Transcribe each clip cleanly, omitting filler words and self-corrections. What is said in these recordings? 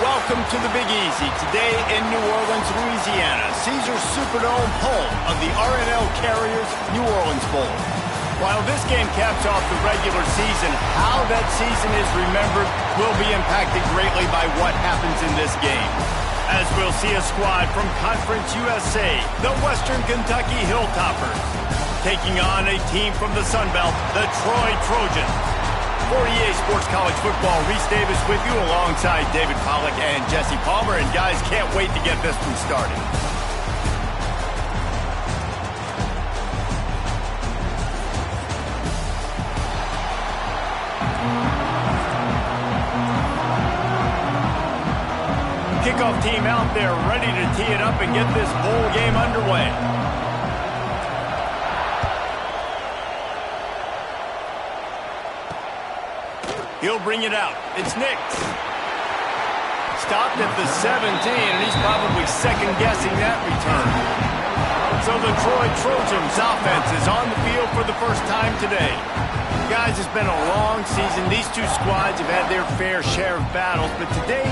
Welcome to the Big Easy. Today in New Orleans, Louisiana, Caesars Superdome, home of the R+L Carriers New Orleans Bowl. While this game caps off the regular season, how that season is remembered will be impacted greatly by what happens in this game. As we'll see a squad from Conference USA, the Western Kentucky Hilltoppers, taking on a team from the Sun Belt, the Troy Trojans. For EA Sports College Football, Reese Davis with you alongside David Pollack and Jesse Palmer. And guys, can't wait to get this one started. Kickoff team out there ready to tee it up and get this bowl game underway. He'll bring it out. It's Nix. Stopped at the 17, and he's probably second-guessing that return. So the Troy Trojans offense is on the field for the first time today. Guys, it's been a long season. These two squads have had their fair share of battles, but today,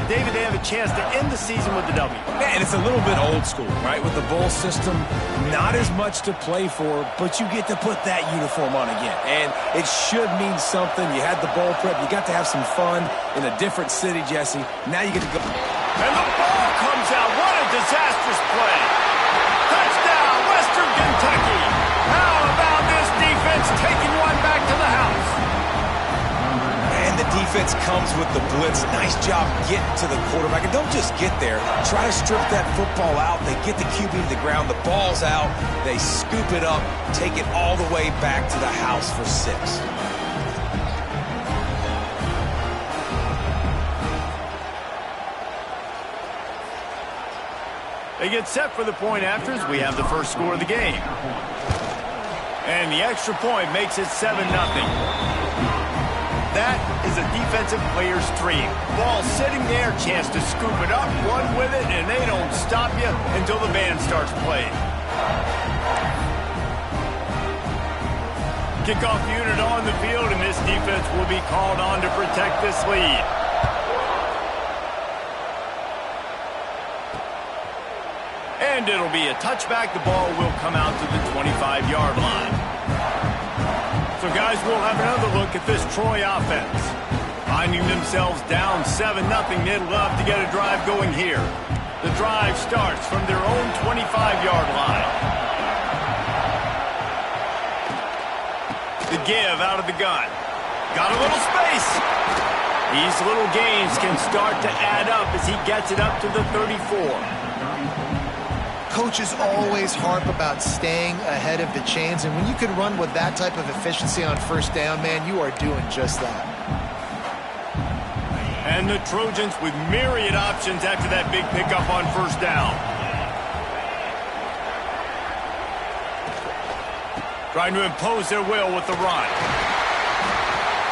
David, they have a chance to end the season with the W. Man, it's a little bit old school, right? With the bowl system, not as much to play for, but you get to put that uniform on again. And it should mean something. You had the bowl prep. You got to have some fun in a different city, Jesse. Now you get to go. And the ball comes out. What a disastrous play. Touchdown, Western Kentucky. How about this defense taking one back to the house? And the defense comes with the blitz. Nice job getting to the quarterback. And don't just get there. Try to strip that football out. They get the QB to the ground. The ball's out. They scoop it up, take it all the way back to the house for 6. They get set for the point afters. We have the first score of the game. And the extra point makes it 7-0. That is a defensive player's dream. Ball sitting there, chance to scoop it up, run with it, and they don't stop you until the band starts playing. Kickoff unit on the field, and this defense will be called on to protect this lead. And it'll be a touchback. The ball will come out to the 25-yard line. So, guys, we'll have another look at this Troy offense. Finding themselves down 7-0, they'd love to get a drive going here. The drive starts from their own 25-yard line. The give out of the gun. Got a little space. These little gains can start to add up as he gets it up to the 34. Coaches always harp about staying ahead of the chains, and when you can run with that type of efficiency on first down, man, you are doing just that. And the Trojans with myriad options after that big pickup on first down. Trying to impose their will with the run.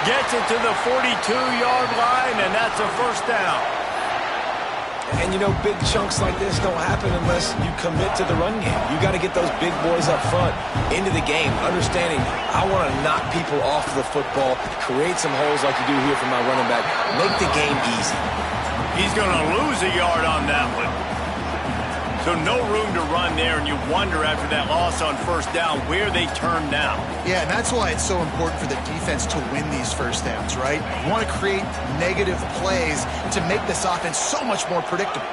Gets it to the 42-yard line, and that's a first down. And, you know, big chunks like this don't happen unless you commit to the run game. You got to get those big boys up front into the game, understanding I want to knock people off the football, create some holes like you do here for my running back, make the game easy. He's going to lose a yard on that one. So no room to run there, and you wonder after that loss on first down where they turn now. Yeah, and that's why it's so important for the defense to win these first downs, right? You want to create negative plays to make this offense so much more predictable.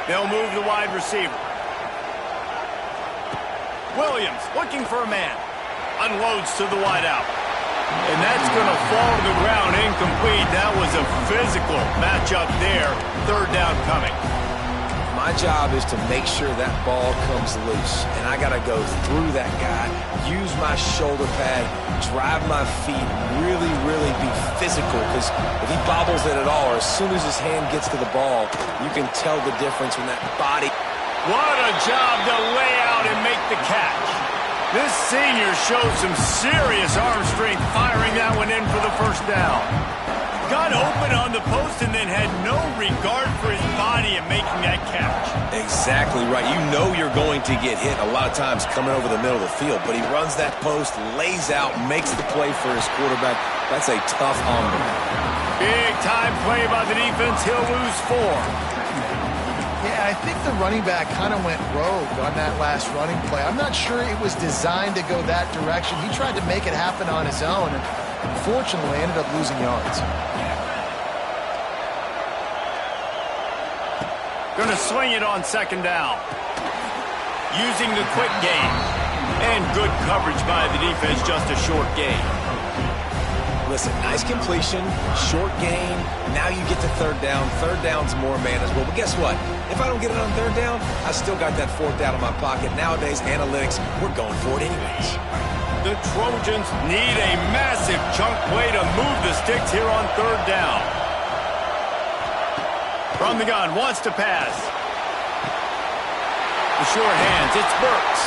They'll move the wide receiver. Williams looking for a man. Unloads to the wideout. And that's going to fall to the ground incomplete. That was a physical matchup there. Third down coming. My job is to make sure that ball comes loose. And I got to go through that guy, use my shoulder pad, drive my feet, really, really be physical. Because if he bobbles it at all, or as soon as his hand gets to the ball, you can tell the difference when that body... What a job to lay out and make the catch. This senior showed some serious arm strength firing that one in for the first down. Got open on the post and then had no regard for his body in making that catch. Exactly right. You know you're going to get hit a lot of times coming over the middle of the field, but he runs that post, lays out, makes the play for his quarterback. That's a tough hombre. Big time play by the defense. He'll lose 4. Yeah, I think the running back kind of went rogue on that last running play. I'm not sure it was designed to go that direction. He tried to make it happen on his own, and unfortunately ended up losing yards. Going to swing it on 2nd down. Using the quick game. And good coverage by the defense, just a short gain. Listen, nice completion, short gain. Now you get to 3rd down. 3rd down's more manageable. But guess what? If I don't get it on 3rd down, I still got that 4th down in my pocket. Nowadays, analytics, we're going for it anyways. The Trojans need a massive chunk play to move the sticks here on 3rd down. From the gun, wants to pass. The short hands, it's Burks.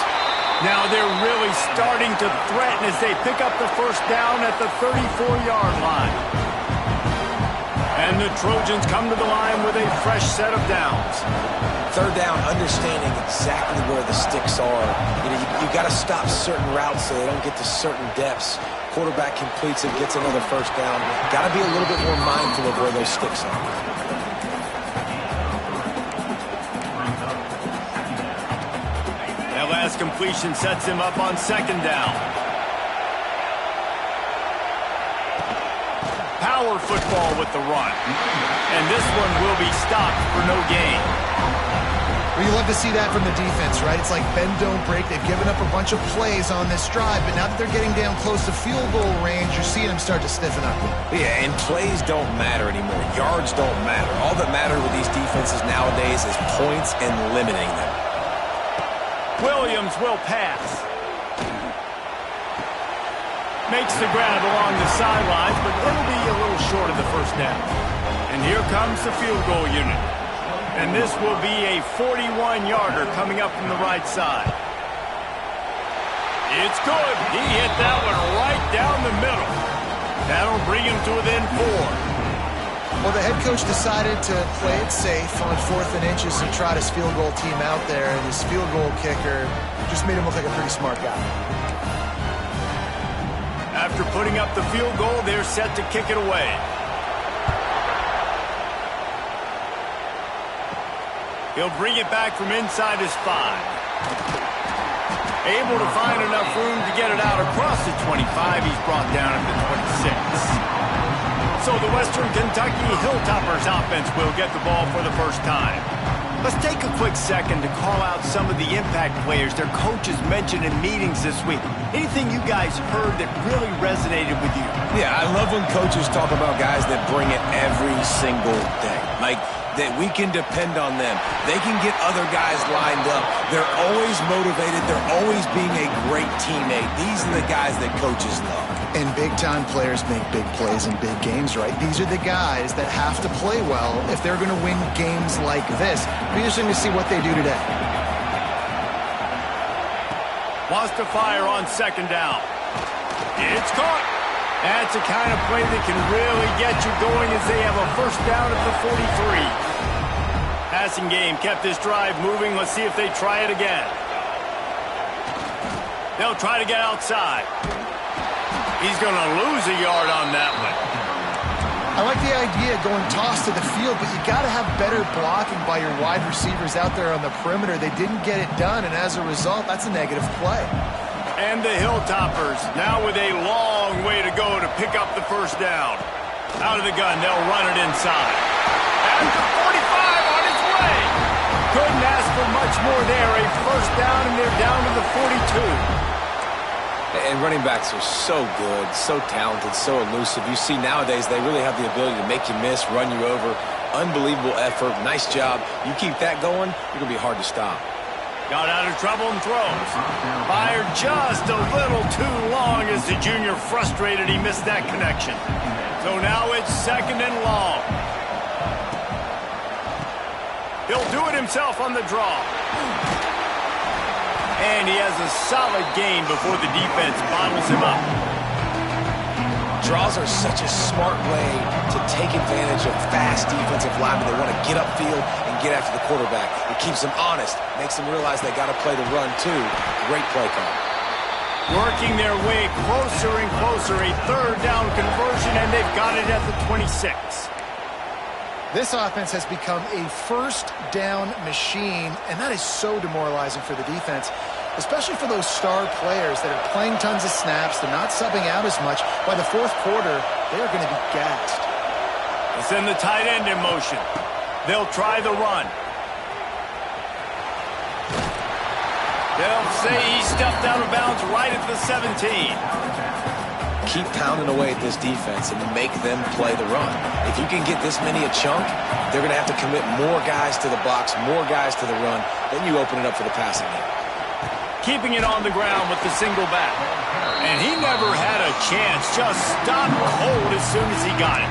Now they're really starting to threaten as they pick up the 1st down at the 34-yard line. And the Trojans come to the line with a fresh set of downs. 3rd down, understanding exactly where the sticks are. You got to stop certain routes so they don't get to certain depths. Quarterback completes it, gets another 1st down. Got to be a little bit more mindful of where those sticks are. Last completion sets him up on 2nd down. Power football with the run. And this one will be stopped for no gain. Well, you love to see that from the defense, right? It's like bend, don't break. They've given up a bunch of plays on this drive, but now that they're getting down close to field goal range, you're seeing them start to stiffen up. Yeah, and plays don't matter anymore. Yards don't matter. All that matters with these defenses nowadays is points and limiting them. Williams will pass. Makes the grab along the sidelines, but it'll be a little short of the 1st down. And here comes the field goal unit. And this will be a 41-yarder coming up from the right side. It's good. He hit that one right down the middle. That'll bring him to within 4. Well, the head coach decided to play it safe on 4th and inches and trot his field goal team out there, and his field goal kicker just made him look like a pretty smart guy. After putting up the field goal, they're set to kick it away. He'll bring it back from inside his 5. Able to find enough room to get it out across the 25. He's brought down at the 26. So the Western Kentucky Hilltoppers offense will get the ball for the 1st time. Let's take a quick second to call out some of the impact players their coaches mentioned in meetings this week. Anything you guys heard that really resonated with you? Yeah, I love when coaches talk about guys that bring it every single day. Like, that we can depend on them. They can get other guys lined up. They're always motivated. They're always being a great teammate. These are the guys that coaches love. And big-time players make big plays in big games, right? These are the guys that have to play well if they're going to win games like this. It'll be interesting to see what they do today. Wants to fire on 2nd down. It's caught. That's a kind of play that can really get you going as they have a 1st down at the 43. Passing game kept this drive moving. Let's see if they try it again. They'll try to get outside. He's going to lose a yard on that one. I like the idea of going toss to the field, but you got to have better blocking by your wide receivers out there on the perimeter. They didn't get it done, and as a result, that's a negative play. And the Hilltoppers now with a long way to go to pick up the 1st down. Out of the gun, they'll run it inside. And the 45 on its way. Couldn't ask for much more there. A 1st down, and they're down to the 42. And running backs are so good, so talented, so elusive. You see nowadays they really have the ability to make you miss, run you over. Unbelievable effort. Nice job. You keep that going, you're going to be hard to stop. Got out of trouble and throws. Fired just a little too long as the junior frustrated he missed that connection. So now it's 2nd and long. He'll do it himself on the draw. And he has a solid gain before the defense bottles him up. Draws are such a smart way to take advantage of fast defensive linemen. They want to get upfield and get after the quarterback. It keeps them honest, makes them realize they got to play the run too. Great play call. Working their way closer and closer, a 3rd down conversion, and they've They've got it at the 26. This offense has become a first down machine, and that is so demoralizing for the defense, especially for those star players that are playing tons of snaps. They're not subbing out as much. By the fourth quarter, they're going to be gassed. They send the tight end in motion. They'll try the run. They'll say he stepped out of bounds right at the 17. Keep pounding away at this defense and make them play the run. If you can get this many a chunk, they're going to have to commit more guys to the box, more guys to the run. Then you open it up for the passing game. Keeping it on the ground with the single back. And he never had a chance. Just stopped cold as soon as he got it.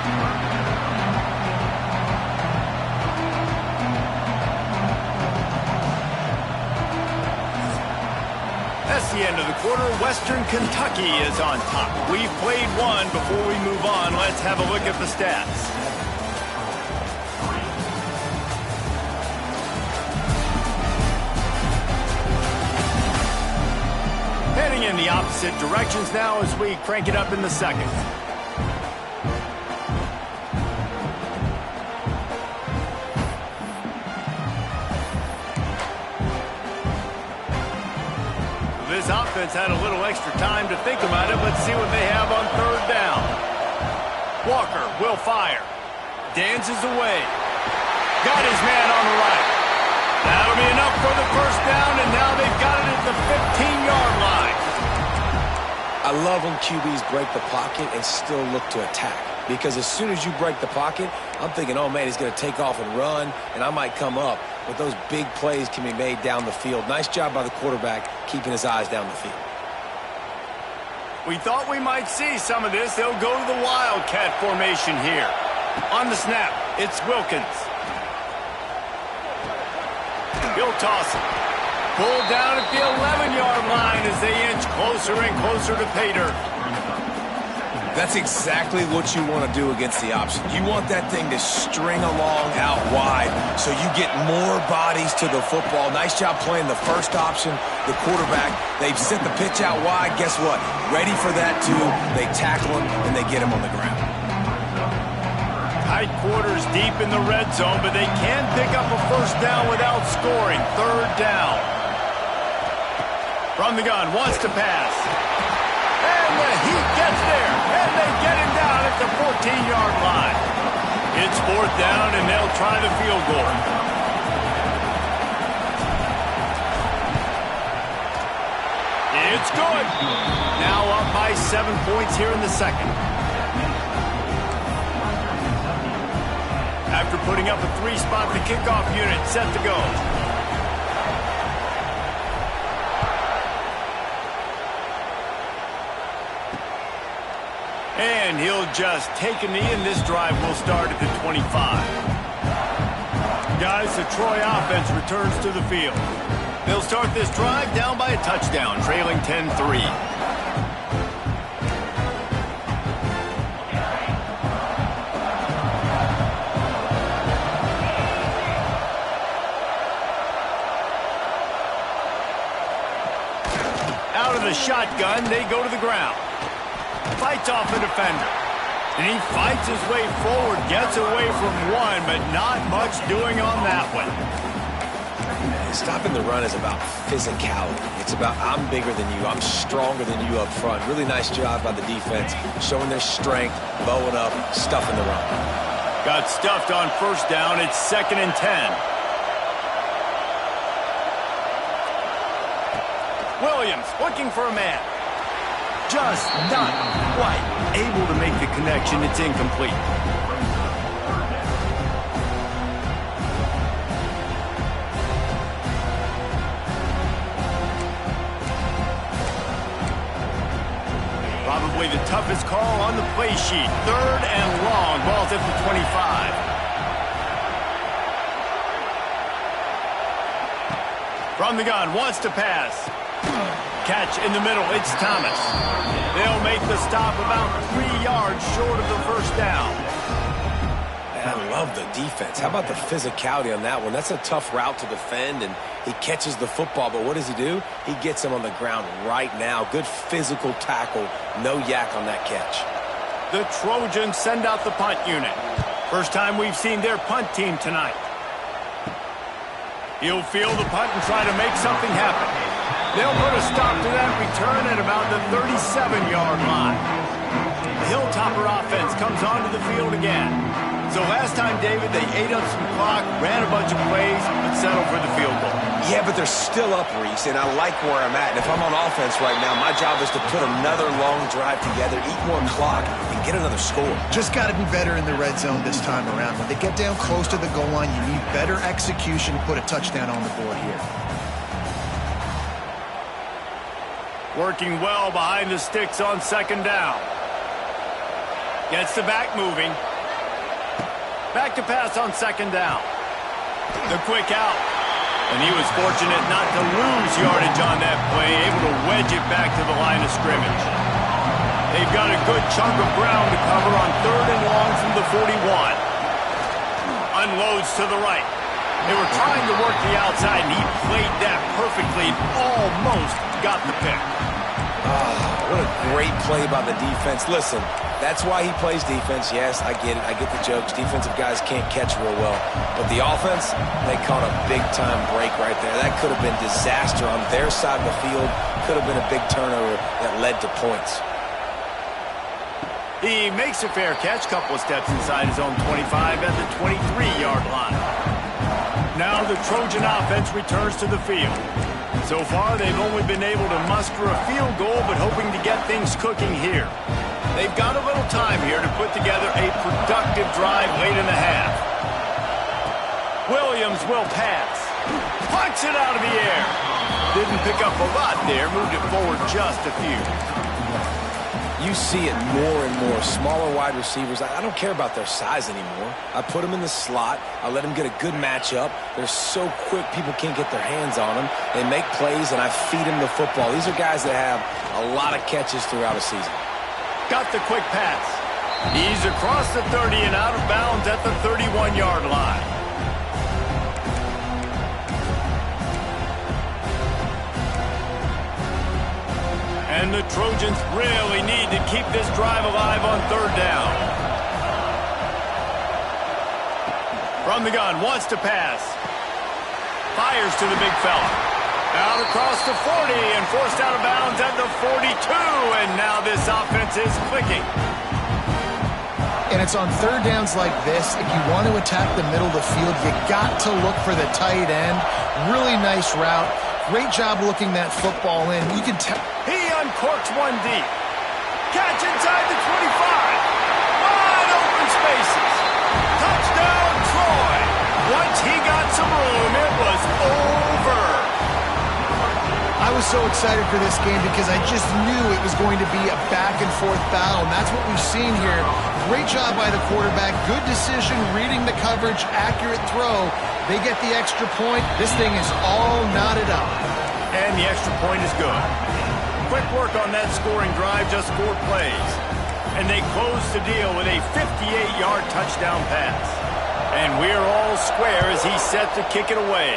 That's the end of the quarter. Western Kentucky is on top. We've played one. Before we move on, let's have a look at the stats. Heading in the opposite directions now as we crank it up in the second. This offense had a little extra time to think about it. Let's see what they have on third down. Walker will fire. Dances away. Got his man on the right. That'll be enough for the first down, and now they've got it at the 15-yard line. I love when QBs break the pocket and still look to attack. Because as soon as you break the pocket, I'm thinking, oh, man, he's going to take off and run, and I might come up. But those big plays can be made down the field. Nice job by the quarterback keeping his eyes down the field. We thought we might see some of this. They'll go to the Wildcat formation here. On the snap, it's Wilkins. He'll toss it. Pulled down at the 11-yard line as they inch closer and closer to pay dirt. That's exactly what you want to do against the option. You want that thing to string along out wide so you get more bodies to the football. Nice job playing the first option, the quarterback. They've sent the pitch out wide. Guess what? Ready for that, too. They tackle him, and they get him on the ground. Tight quarters deep in the red zone, but they can pick up a first down without scoring. Third down. From the gun, wants to pass. And the Heat gets there, and they get him down at the 14-yard line. It's fourth down, and they'll try the field goal. It's good. Now up by 7 points here in the second. After putting up a three-spot, the kickoff unit set to go. And he'll just take a knee, and this drive will start at the 25. Guys, the Troy offense returns to the field. They'll start this drive down by a touchdown, trailing 10-3. Out of the shotgun, they go to the ground. Fights off a defender. And he fights his way forward, gets away from one, but not much doing on that one. Stopping the run is about physicality. It's about I'm bigger than you, I'm stronger than you up front. Really nice job by the defense, showing their strength, bowing up, stuffing the run. Got stuffed on first down. It's 2nd and 10. Williams looking for a man. Just not quite able to make the connection. It's incomplete. Probably the toughest call on the play sheet. 3rd and long. Ball's at the 25. From the gun, wants to pass. Catch in the middle, it's Thomas. They'll make the stop about 3 yards short of the first down. I love the defense. How about the physicality on that one? That's a tough route to defend, and he catches the football, but what does he do? He gets him on the ground right now. Good physical tackle. No yak on that catch. The Trojans send out the punt unit. First time we've seen their punt team tonight. He'll field the punt and try to make something happen. They'll put a stop to that return at about the 37-yard line. The Hilltopper offense comes onto the field again. So last time, David, they ate up some clock, ran a bunch of plays, but settled for the field goal. Yeah, but they're still up, Reese, and I like where I'm at. And if I'm on offense right now, my job is to put another long drive together, eat more clock, and get another score. Just got to be better in the red zone this time around. When they get down close to the goal line, you need better execution to put a touchdown on the board here. Working well behind the sticks on second down. Gets the back moving. Back to pass on second down. The quick out. And he was fortunate not to lose yardage on that play, able to wedge it back to the line of scrimmage. They've got a good chunk of ground to cover on third and long from the 41. Unloads to the right. They were trying to work the outside, and he played that perfectly, almost got the pick. What a great play by the defense. Listen, that's why he plays defense. Yes, I get it. I get the jokes. Defensive guys can't catch real well. But the offense, they caught a big-time break right there. That could have been disaster on their side of the field. Could have been a big turnover that led to points. He makes a fair catch, couple of steps inside his own 25 at the 23-yard line. Now the Trojan offense returns to the field. So far, they've only been able to muster a field goal, but hoping to get things cooking here. They've got a little time here to put together a productive drive late in the half. Williams will pass. Punts it out of the air. Didn't pick up a lot there, moved it forward just a few. You see it more and more. Smaller wide receivers, I don't care about their size anymore. I put them in the slot. I let them get a good matchup. They're so quick, people can't get their hands on them. They make plays, and I feed them the football. These are guys that have a lot of catches throughout a season. Got the quick pass. He's across the 30 and out of bounds at the 31-yard line. And the Trojans really need to keep this drive alive on third down. From the gun, wants to pass. Fires to the big fella. Out across the 40 and forced out of bounds at the 42. And now this offense is clicking. And it's on third downs like this. If you want to attack the middle of the field, you got to look for the tight end. Really nice route. Great job looking that football in. You can tell. He uncorks one deep. Catch inside the 25. Wide open spaces. Touchdown, Troy. Once he got some room, it was over. I was so excited for this game because I just knew it was going to be a back-and-forth battle, and that's what we've seen here. Great job by the quarterback. Good decision, reading the coverage, accurate throw. They get the extra point. This thing is all knotted up. And the extra point is good. Quick work on that scoring drive, just 4 plays. And they close the deal with a 58-yard touchdown pass. And we're all square as he's set to kick it away.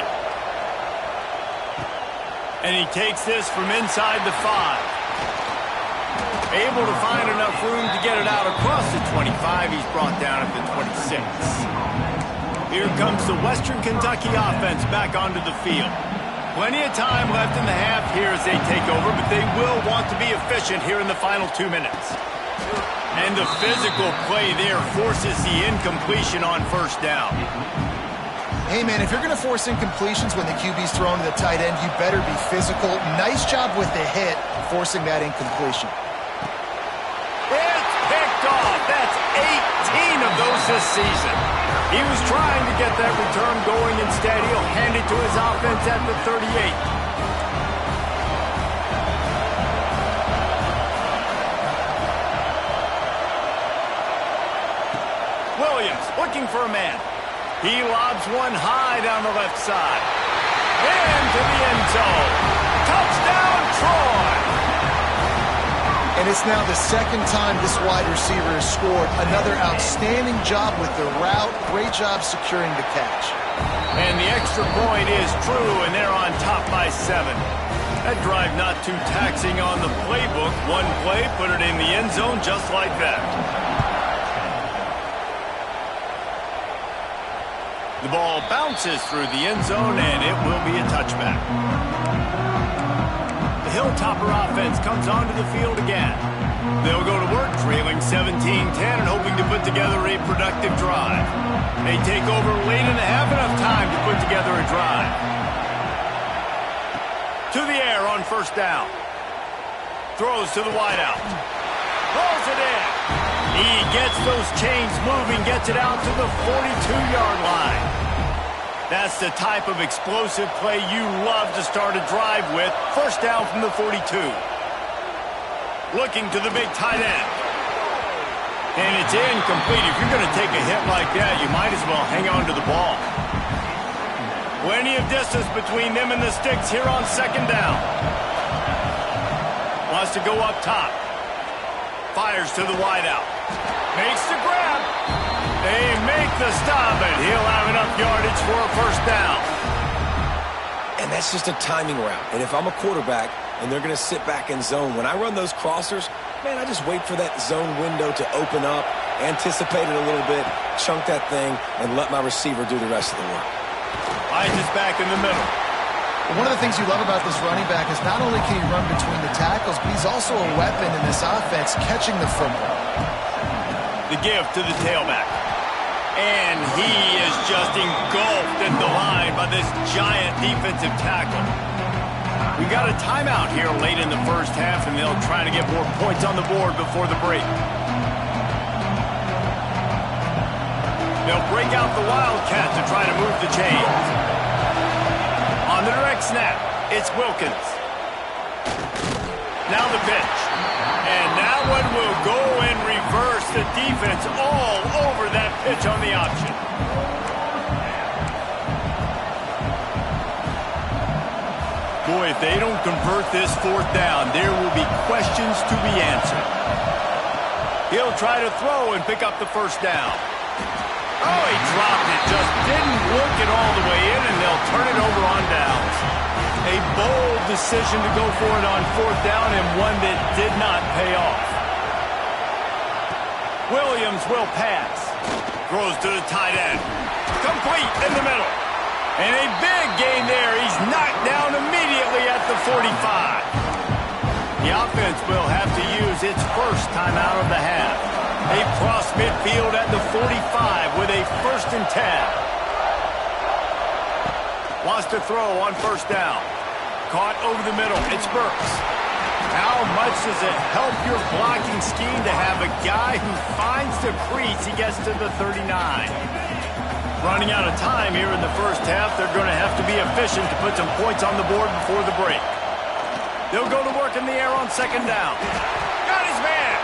And he takes this from inside the 5. Able to find enough room to get it out across the 25. He's brought down at the 26. Here comes the Western Kentucky offense back onto the field. Plenty of time left in the half here as they take over, but they will want to be efficient here in the final 2 minutes. And the physical play there forces the incompletion on first down. Hey, man, if you're going to force incompletions when the QB's throwing to the tight end, you better be physical. Nice job with the hit, forcing that incompletion. It's picked off. That's 18 of those this season. He was trying to get that return going. Instead, he'll hand it to his offense at the 38. Williams looking for a man. He lobs one high down the left side. Into the end zone. Touchdown, Troy! And it's now the second time this wide receiver has scored. Another outstanding job with the route. Great job securing the catch. And the extra point is true, and they're on top by 7. That drive not too taxing on the playbook. One play, put it in the end zone just like that. The ball bounces through the end zone, and it will be a touchback. The Hilltopper offense comes onto the field again. They'll go to work trailing 17-10 and hoping to put together a productive drive. They take over late in the half, enough time to put together a drive. To the air on first down. Throws to the wideout. Rolls it in. He gets those chains moving, gets it out to the 42-yard line. That's the type of explosive play you love to start a drive with. First down from the 42. Looking to the big tight end. And it's incomplete. If you're going to take a hit like that, you might as well hang on to the ball. Plenty of distance between them and the sticks here on second down. Wants to go up top. Fires to the wideout. Makes the grab. They make the stop, and he'll have enough yardage for a first down. And that's just a timing route. And if I'm a quarterback and they're going to sit back in zone, when I run those crossers, man, I just wait for that zone window to open up, anticipate it a little bit, chunk that thing, and let my receiver do the rest of the work. Hyde is back in the middle. One of the things you love about this running back is not only can he run between the tackles, but he's also a weapon in this offense catching the football. The give to the tailback. And he is just engulfed in the line by this giant defensive tackle. We got a timeout here late in the first half, and they'll try to get more points on the board before the break. They'll break out the Wildcat to try to move the chains. On the direct snap, it's Wilkins. Now the pitch. And that one will go in reverse. The defense all over that pitch on the option. Boy, if they don't convert this fourth down, there will be questions to be answered. He'll try to throw and pick up the first down. Oh, he dropped it. Just didn't work it all the way in, and they'll turn it over on downs. A bold decision to go for it on fourth down, and one that did not pay off. Williams will pass. Throws to the tight end. Complete in the middle. And a big gain there. He's knocked down immediately at the 45. The offense will have to use its first timeout of the half. They cross midfield at the 45 with a 1st and 10. Wants to throw on first down. Caught over the middle. It's Burks. How much does it help your blocking scheme to have a guy who finds the crease? He gets to the 39. Running out of time here in the first half. They're going to have to be efficient to put some points on the board before the break. They'll go to work in the air on second down. Got his man.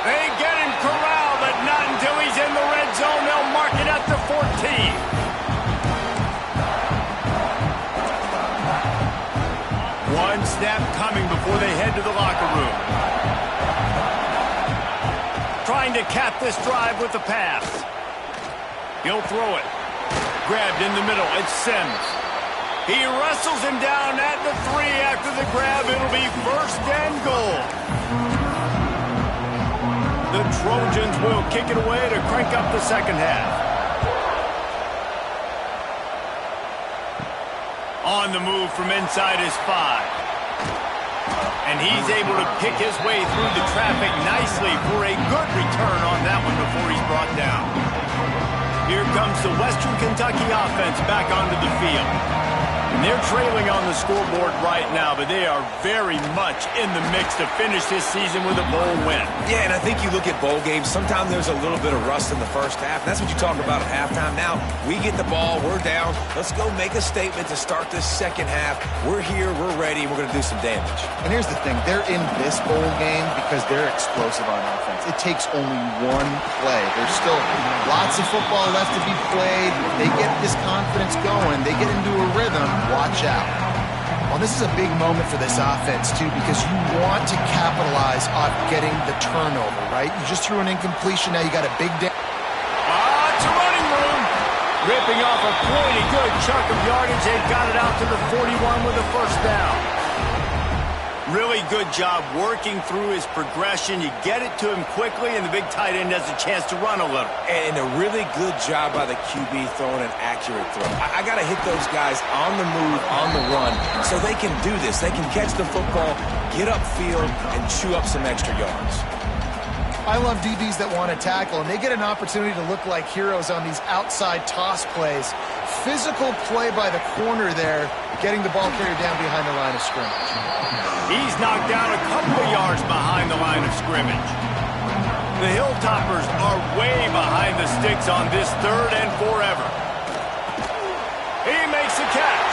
They get him corralled, but not until he's in the red zone. They'll mark it at the 14. One snap coming before they head to the locker room. Trying to cap this drive with the pass. He'll throw it. Grabbed in the middle. It's Sims. He wrestles him down at the 3 after the grab. It'll be 1st and goal. The Trojans will kick it away to crank up the second half. On the move from inside his 5. And he's able to pick his way through the traffic nicely for a good return on that one before he's brought down. Here comes the Western Kentucky offense back onto the field. And they're trailing on the scoreboard right now, but they are very much in the mix to finish this season with a bowl win. Yeah, and I think you look at bowl games, sometimes there's a little bit of rust in the first half. That's what you talk about at halftime. Now, we get the ball, we're down. Let's go make a statement to start this second half. We're here, we're ready, we're going to do some damage. And here's the thing. They're in this bowl game because they're explosive on offense. It takes only one play. There's still lots of football left to be played. If they get this confidence going, they get into a rhythm, watch out. Well, this is a big moment for this offense, too, because you want to capitalize on getting the turnover, right? You just threw an incompletion. Now you got a big down. It's a running room. Ripping off a pretty good chunk of yardage. They've got it out to the 41 with a first down. Really good job working through his progression. You get it to him quickly, and the big tight end has a chance to run a little. And a really good job by the QB throwing an accurate throw. I got to hit those guys on the move, on the run, so they can do this. They can catch the football, get upfield, and chew up some extra yards. I love DBs that want to tackle, and they get an opportunity to look like heroes on these outside toss plays. Physical play by the corner there, getting the ball carried down behind the line of scrimmage. He's knocked down a couple of yards behind the line of scrimmage. The Hilltoppers are way behind the sticks on this 3rd and forever. He makes a catch.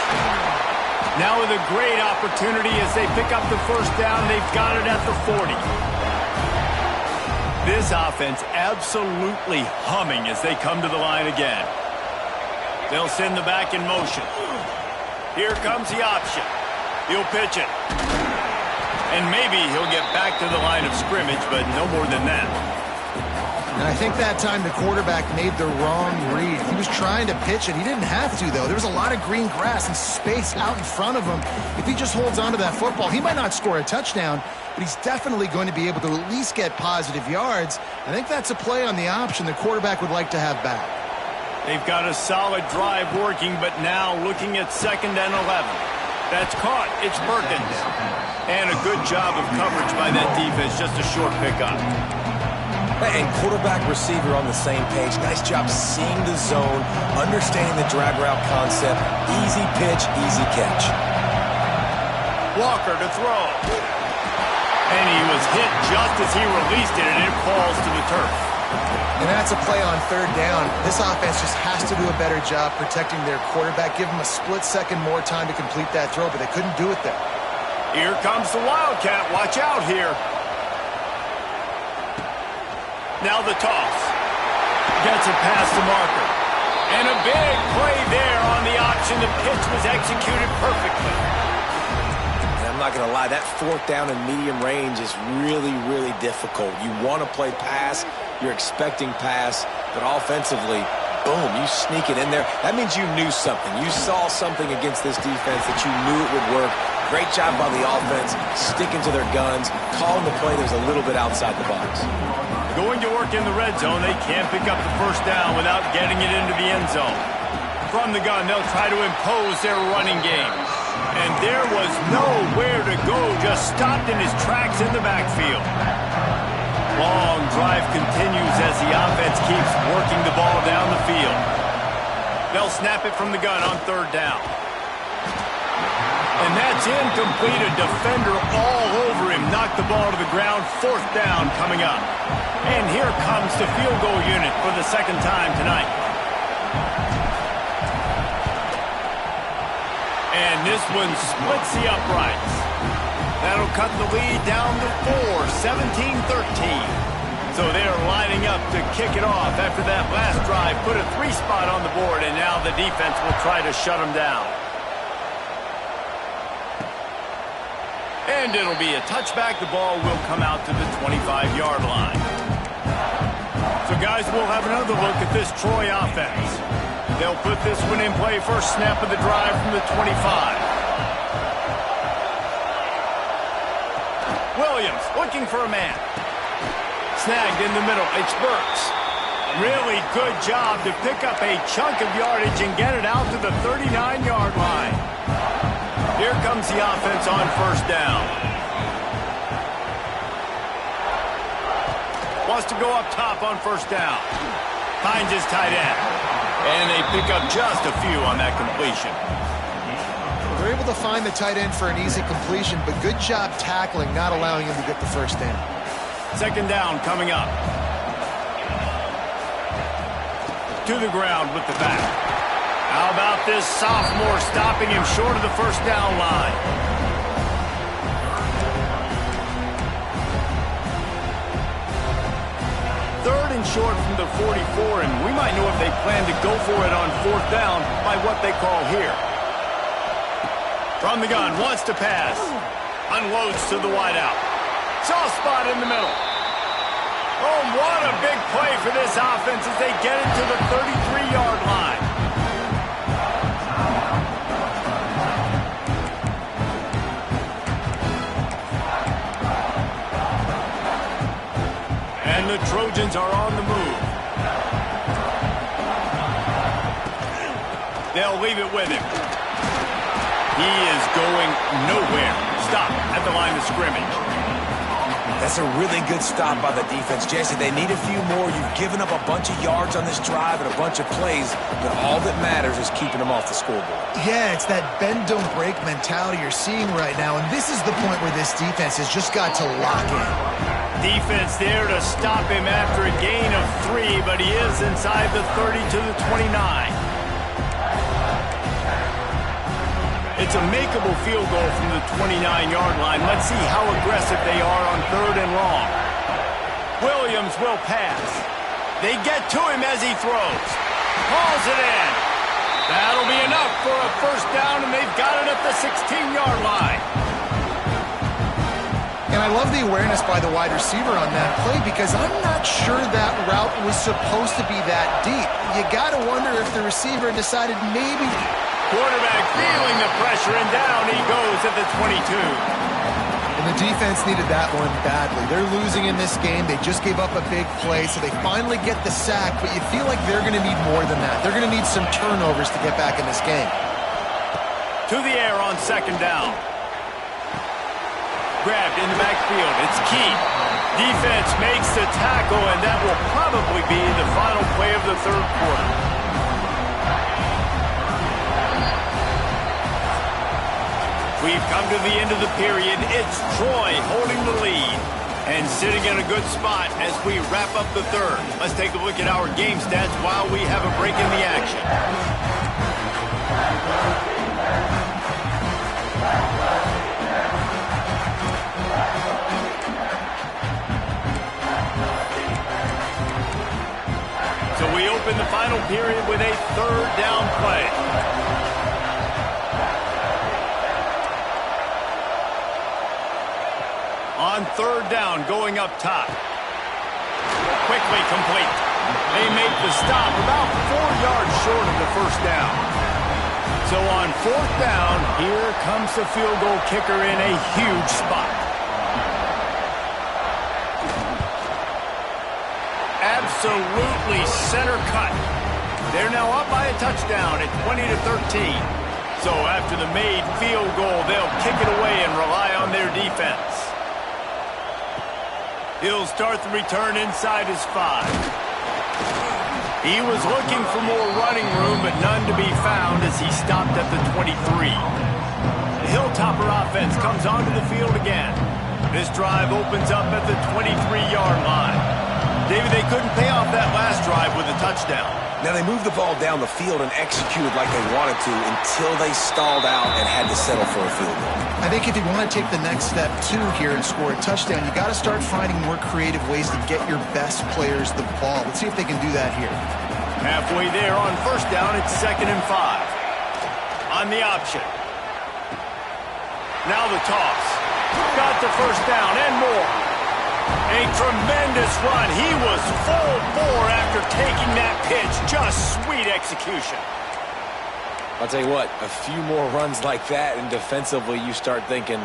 Now with a great opportunity as they pick up the first down, they've got it at the 40. This offense absolutely humming as they come to the line again. They'll send the back in motion. Here comes the option. He'll pitch it. And maybe he'll get back to the line of scrimmage, but no more than that. And I think that time the quarterback made the wrong read. He was trying to pitch it. He didn't have to, though. There was a lot of green grass and space out in front of him. If he just holds on to that football, he might not score a touchdown, but he's definitely going to be able to at least get positive yards. I think that's a play on the option the quarterback would like to have back. They've got a solid drive working, but now looking at 2nd and 11. That's caught. It's Perkins. And a good job of coverage by that defense. Just a short pickup. And quarterback, receiver on the same page. Nice job seeing the zone, understanding the drag route concept. Easy pitch, easy catch. Walker to throw. And he was hit just as he released it, and it falls to the turf. And that's a play on 3rd down. This offense just has to do a better job protecting their quarterback. Give him a split second more time to complete that throw, but they couldn't do it there. Here comes the Wildcat. Watch out here. Now the toss. Gets it past the marker. And a big play there on the option. The pitch was executed perfectly. And I'm not going to lie, that 4th down in medium range is really, really difficult. You want to play pass. You're expecting pass, but offensively, boom, you sneak it in there. That means you knew something. You saw something against this defense that you knew it would work. Great job by the offense, sticking to their guns, calling the play that was a little bit outside the box. Going to work in the red zone, they can't pick up the first down without getting it into the end zone. From the gun, they'll try to impose their running game. And there was nowhere to go, just stopped in his tracks in the backfield. Long drive continues as the offense keeps working the ball down the field. They'll snap it from the gun on 3rd down. And that's incomplete. A defender all over him. Knocked the ball to the ground. 4th down coming up. And here comes the field goal unit for the 2nd time tonight. And this one splits the uprights. That'll cut the lead down to 4, 17-13. So they're lining up to kick it off after that last drive. Put a 3-spot on the board, and now the defense will try to shut them down. And it'll be a touchback. The ball will come out to the 25-yard line. So, guys, we'll have another look at this Troy offense. They'll put this one in play. First snap of the drive from the 25. Williams looking for a man. Snagged in the middle. It's Burks. Really good job to pick up a chunk of yardage and get it out to the 39-yard line. Here comes the offense on 1st down. Wants to go up top on 1st down. Finds his tight end. And they pick up just a few on that completion. They're able to find the tight end for an easy completion, but good job tackling, not allowing him to get the first down. 2nd down coming up. To the ground with the back. How about this sophomore stopping him short of the first down line? Third and short from the 44, and we might know if they plan to go for it on 4th down by what they call here. From the gun, wants to pass. Unloads to the wideout. Soft spot in the middle. Oh, what a big play for this offense as they get it to the 33-yard line. And the Trojans are on the move. They'll leave it with him. He is going nowhere. Stop at the line of scrimmage. That's a really good stop by the defense. Jesse, they need a few more. You've given up a bunch of yards on this drive and a bunch of plays, but all that matters is keeping them off the scoreboard. Yeah, it's that bend, don't break mentality you're seeing right now, and this is the point where this defense has just got to lock in. Defense there to stop him after a gain of 3, but he is inside the 30 to the 29. It's a makeable field goal from the 29-yard line. Let's see how aggressive they are on 3rd and long. Williams will pass. They get to him as he throws. Hauls it in. That'll be enough for a first down, and they've got it at the 16-yard line. And I love the awareness by the wide receiver on that play because I'm not sure that route was supposed to be that deep. You got to wonder if the receiver decided maybe... Quarterback feeling the pressure, and down he goes at the 22. And the defense needed that one badly. They're losing in this game. They just gave up a big play, so they finally get the sack, but you feel like they're going to need more than that. They're going to need some turnovers to get back in this game. To the air on 2nd down. Grabbed in the backfield. It's key. Defense makes the tackle, and that will probably be the final play of the 3rd quarter. We've come to the end of the period. It's Troy holding the lead and sitting in a good spot as we wrap up the 3rd. Let's take a look at our game stats while we have a break in the action. So we open the final period with a 3rd down play. On 3rd down, going up top. Quickly complete. They make the stop about 4 yards short of the first down. So on 4th down, here comes the field goal kicker in a huge spot. Absolutely center cut. They're now up by a touchdown at 20 to 13. So after the made field goal, they'll kick it away and rely on their defense. He'll start the return inside his 5. He was looking for more running room, but none to be found as he stopped at the 23. The Hilltopper offense comes onto the field again. This drive opens up at the 23-yard line. David, they couldn't pay off that last drive with a touchdown. Now, they moved the ball down the field and executed like they wanted to until they stalled out and had to settle for a field goal. I think if you want to take the next step, too, here and score a touchdown, you got to start finding more creative ways to get your best players the ball. Let's see if they can do that here. Halfway there on 1st down, it's 2nd and 5. On the option. Now the toss. Got the first down and more. A tremendous run. He was full bore after taking that pitch. Just sweet execution. I'll tell you what, a few more runs like that, and defensively you start thinking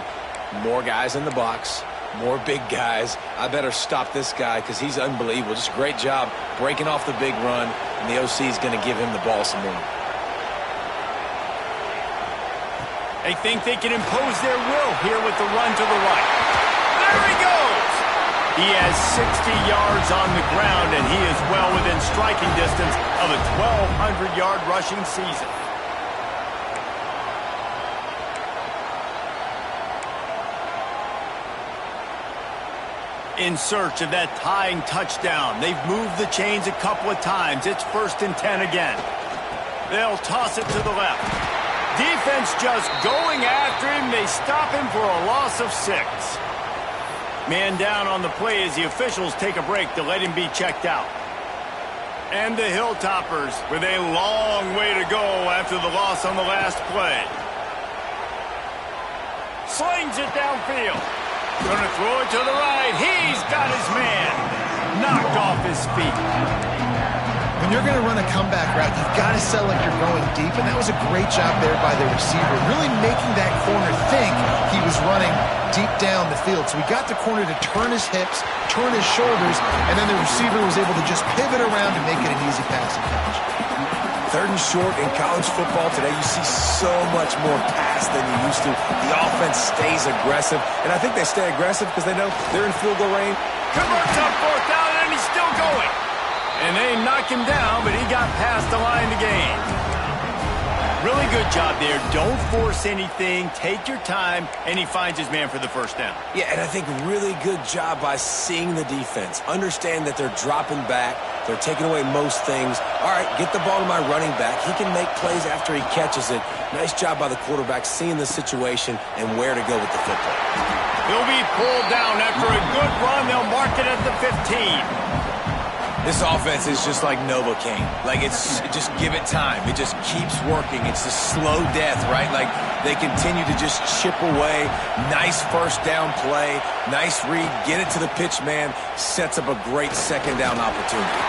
more guys in the box, more big guys. I better stop this guy because he's unbelievable. Just a great job breaking off the big run, and the OC is going to give him the ball some more. They think they can impose their will here with the run to the right. There he goes! He has 60 yards on the ground, and he is well within striking distance of a 1,200-yard rushing season. In search of that tying touchdown. They've moved the chains a couple of times. It's 1st and 10 again. They'll toss it to the left. Defense just going after him. They stop him for a loss of 6. Man down on the play as the officials take a break to let him be checked out. And the Hilltoppers with a long way to go after the loss on the last play. Slings it downfield. Gonna throw it to the right. He's got his man. Knocked off his feet. When you're going to run a comeback route, you've got to sell like you're going deep, and that was a great job there by the receiver, really making that corner think he was running deep down the field. So he got the corner to turn his hips, turn his shoulders, and then the receiver was able to just pivot around and make it an easy pass and catch. 3rd and short in college football today, you see so much more pass than you used to. The offense stays aggressive, and I think they stay aggressive because they know they're in field goal range. Converts on 4th down, and he's still going. And they knock him down, but he got past the line to gain. Really good job there. Don't force anything. Take your time, and he finds his man for the 1st down. Yeah, and I think really good job by seeing the defense. Understand that they're dropping back. They're taking away most things. All right, get the ball to my running back. He can make plays after he catches it. Nice job by the quarterback seeing the situation and where to go with the football. He'll be pulled down after a good run. They'll mark it at the 15. This offense is just like Novocaine. Like, just give it time. It just keeps working. It's a slow death, right? Like, they continue to just chip away. Nice 1st down play. Nice read. Get it to the pitch man. Sets up a great 2nd down opportunity.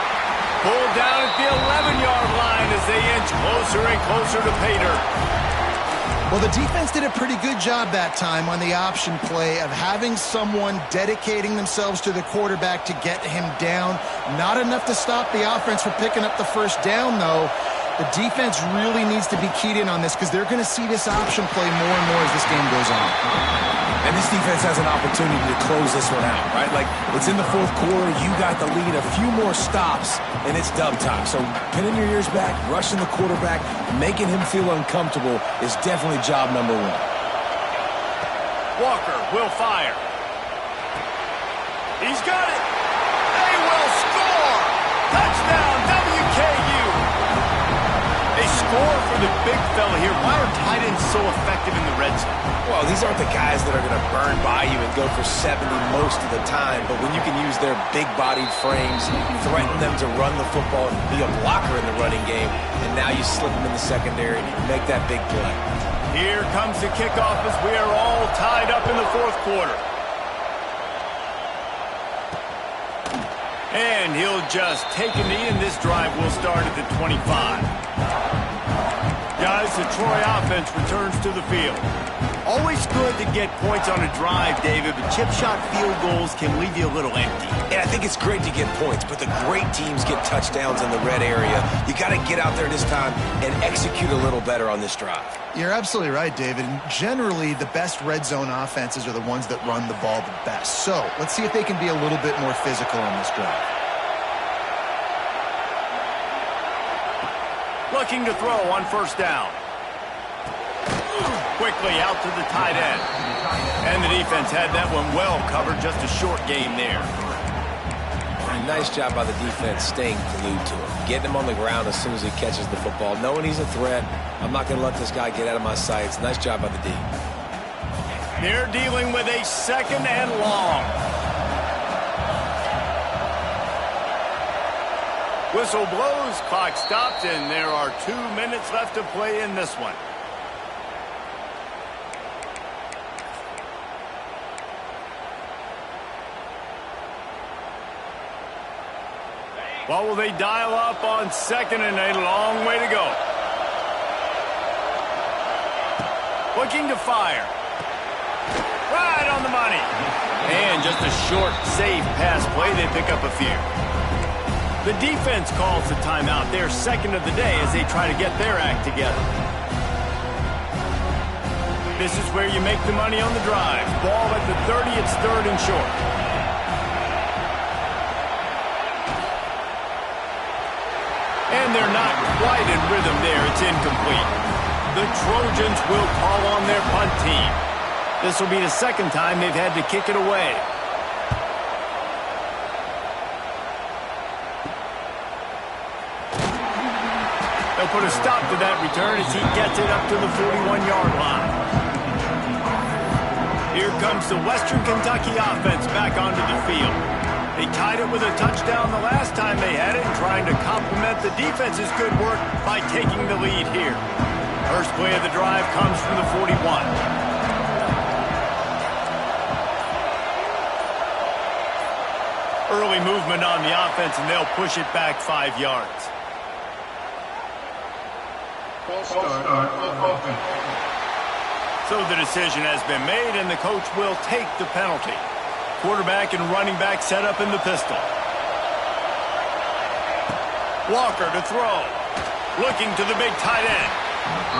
Pulled down at the 11-yard line as they inch closer and closer to pay dirt. Well, the defense did a pretty good job that time on the option play of having someone dedicating themselves to the quarterback to get him down. Not enough to stop the offense from picking up the 1st down, though. The defense really needs to be keyed in on this because they're going to see this option play more and more as this game goes on. And this defense has an opportunity to close this one out, right? Like, it's in the 4th quarter. You got the lead. A few more stops, and it's dub time. So pinning your ears back, rushing the quarterback, making him feel uncomfortable is definitely job number 1. Walker will fire. He's got it. They will score. Touchdown, WKU. They score for the big fella here. Why are tight ends so effective in the red zone? Well, these aren't the guys that are going to burn by you and go for 70 most of the time, but when you can use their big-bodied frames, threaten them to run the football, be a blocker in the running game, and now you slip them in the secondary, make that big play. Here comes the kickoff as we are all tied up in the 4th quarter. And he'll just take a knee, and this drive will start at the 25. Guys, the Troy offense returns to the field. Always good to get points on a drive, David, but chip shot field goals can leave you a little empty. And I think it's great to get points, but the great teams get touchdowns in the red area. You got to get out there this time and execute a little better on this drive. You're absolutely right, David. And generally, the best red zone offenses are the ones that run the ball the best. So let's see if they can be a little bit more physical on this drive. Looking to throw on 1st down. Quickly out to the tight end. And the defense had that one well covered. Just a short game there. Nice job by the defense staying glued to him. Getting him on the ground as soon as he catches the football. Knowing he's a threat. I'm not going to let this guy get out of my sights. Nice job by the D. They're dealing with a 2nd and long. Whistle blows, clock stops, and there are 2 minutes left to play in this one. What will they dial up on 2nd and a long way to go? Looking to fire. Right on the money. And just a short, safe pass play. They pick up a few. The defense calls the timeout. They're 2nd of the day as they try to get their act together. This is where you make the money on the drive. Ball at the 30. It's 3rd and short. And they're not quite in rhythm there. It's incomplete. The Trojans will call on their punt team. This will be the 2nd time they've had to kick it away. They'll put a stop to that return as he gets it up to the 41-yard line. Here comes the Western Kentucky offense back onto the field. They tied it with a touchdown the last time they had it, and trying to complement the defense's good work by taking the lead here. First play of the drive comes from the 41. Early movement on the offense, and they'll push it back 5 yards. So the decision has been made, and the coach will take the penalty. Quarterback and running back set up in the pistol. Walker to throw. Looking to the big tight end.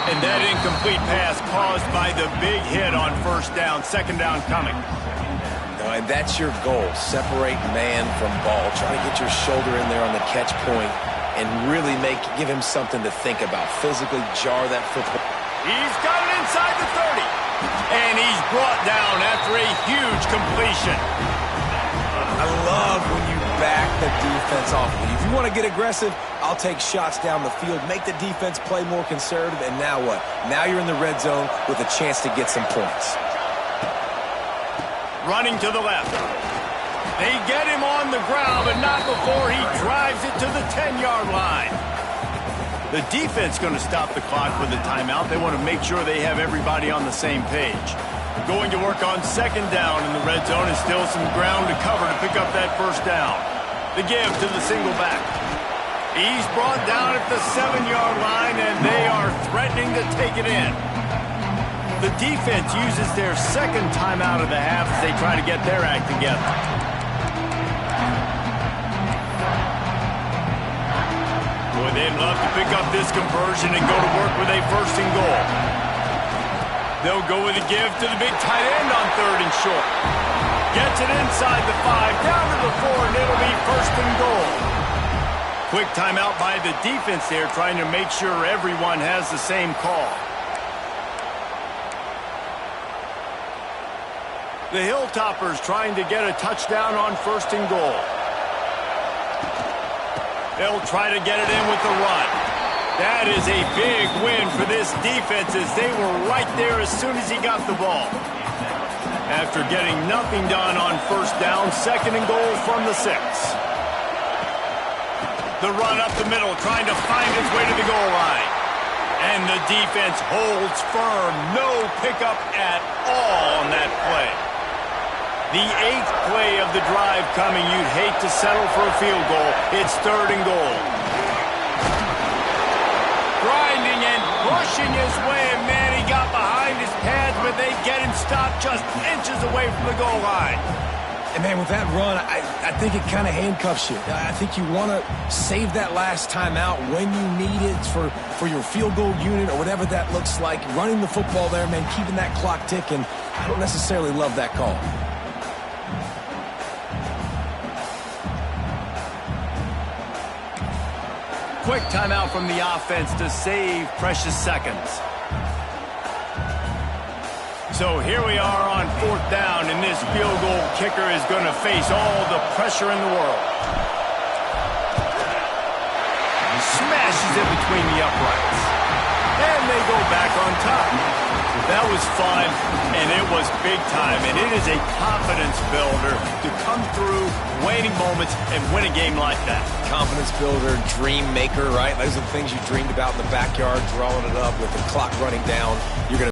And that incomplete pass caused by the big hit on first down. Second down coming. And that's your goal. Separate man from ball. Try to get your shoulder in there on the catch point and really give him something to think about. Physically jar that football. He's got it inside the 30. And he's brought down after a huge completion. I love when you back the defense off. If you want to get aggressive, I'll take shots down the field, make the defense play more conservative, and now what? Now you're in the red zone with a chance to get some points. Running to the left. They get him on the ground, but not before he drives it to the 10-yard line. The defense going to stop the clock with a timeout. They want to make sure they have everybody on the same page. Going to work on second down in the red zone, and still some ground to cover to pick up that first down. The give to the single back. He's brought down at the 7-yard line, and they are threatening to take it in. The defense uses their second timeout of the half as they try to get their act together. Boy, they'd love to pick up this conversion and go to work with a first and goal. They'll go with a give to the big tight end on third and short. Gets it inside the 5, down to the 4, and it'll be first and goal. Quick timeout by the defense there, trying to make sure everyone has the same call. The Hilltoppers trying to get a touchdown on first and goal. They'll try to get it in with the run. That is a big win for this defense as they were right there as soon as he got the ball. After getting nothing done on first down, second and goal from the 6. The run up the middle, trying to find his way to the goal line. And the defense holds firm. No pickup at all on that play. The 8th play of the drive coming. You'd hate to settle for a field goal. It's third and goal. Grinding and pushing his way, and man, he got behind his pads, but they get him stopped just inches away from the goal line. And man, with that run, I think it kind of handcuffs you. I think you want to save that last time out when you need it for your field goal unit or whatever that looks like. Running the football there, man, keeping that clock ticking. I don't necessarily love that call. Quick timeout from the offense to save precious seconds. So here we are on fourth down, and this field goal kicker is going to face all the pressure in the world. Smashes it between the uprights. And they go back on top. That was fun, and it was big time, and it is a confidence builder to come through waning moments and win a game like that. Confidence builder, dream maker, right? Those are the things you dreamed about in the backyard, drawing it up with the clock running down. You're going to